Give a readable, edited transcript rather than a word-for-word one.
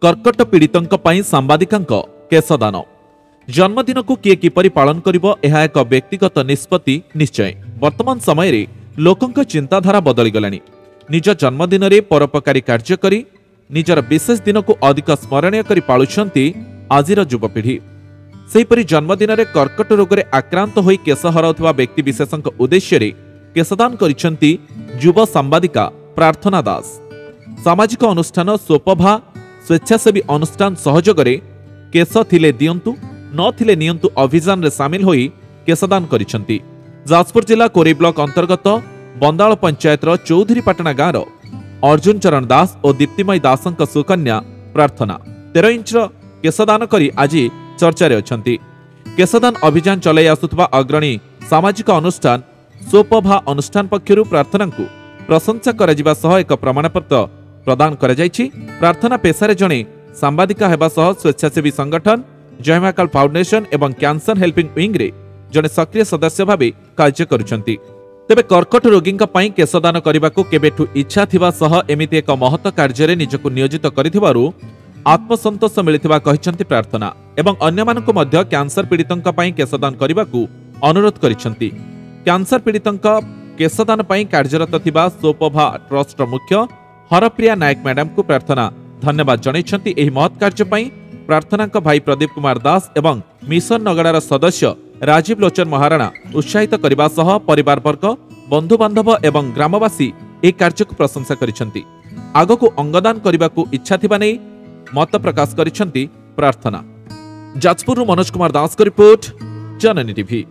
कर्कट पीड़ितों पई सांबादिकांक केशदान। जन्मदिन को किए किपरि पालन करिवो एहा एक व्यक्तिगत निष्पत्ति निश्चय। वर्तमान समय रे लोकंक चिंताधारा बदली गलानी। निज जन्मदिन रे परोपकारी कार्य करी निजर विशेष दिन को अधिक स्मरणीय करी पालुछंती आजिर युवपीढ़ी। सेहिपरि जन्मदिन रे कर्कट रोग रे आक्रांत होई केश हराउथिबा व्यक्ति विशेषक उद्देश्य रे केशदान करिसंती युव सांबादिका प्रार्थना दास। सामाजिक अनुष्ठान सोपभा स्वेच्छासेवी अनुष्ठान सहयोग रे केश थिले दियंतु न थिले नियंतु अभियान रे सामिल होई केशदान करिसंती। जाजपुर जिला कोरी ब्लॉक अंतर्गत बंदाल पंचायत चौधरीपाटना गाँव अर्जुन चरण दास और दीप्तिमयी दासंक सुकन्या प्रार्थना 13 इंच केशदान करी आज चर्चा रे अछंती। केशदान अभियान चलाई आसुथबा अग्रणी सामाजिक अनुष्ठान सोपभा अनुष्ठान पक्षरु प्रार्थना को प्रशंसा कराजिबा सह एक प्रमाणपत्र प्रदान करा जायछि। प्रार्थना पेशारे जणे सांबादिका हेबा सह स्वेच्छासेवी संगठन जय महाकाल फाउंडेशन एवं कैंसर हेल्पिंग विंग रे जणे सक्रिय सदस्य भाबे कार्य करुछंती। तेबे कर्कट रोगींक पई केशदान करबाकू केबेठु इच्छा थिबा सह एमिति एक महत्व कार्य रे निजको नियोजित करिथिबारु आत्मसंतोष मिलिथिबा कहिसंती प्रार्थना एवं अन्य मानकु मध्य कैंसर पीड़ितंक पई केशदान करबाकू अनुरोध करिसंती। कैंसर पीड़ितंक केशदान पई कार्यरत थिबा सोपभा ट्रस्ट मुख्य हरप्रिया नायक मैडम को प्रार्थना धन्यवाद जणाइछंती। एही महत् कार्य पई प्रार्थना भाई प्रदीप कुमार दास एवं मिशन नगड़ार सदस्य राजीव लोचन महाराणा उत्साहित करने सह परिवार वर्ग बंधु बांधव एवं ग्रामवासी एक कार्य को प्रशंसा करिसंती। आगको अंगदान करने को इच्छा थिबा नै मत प्रकाश करिसंती प्रार्थना। जाजपुर मनोज कुमार दास को रिपोर्ट जननी टीवी।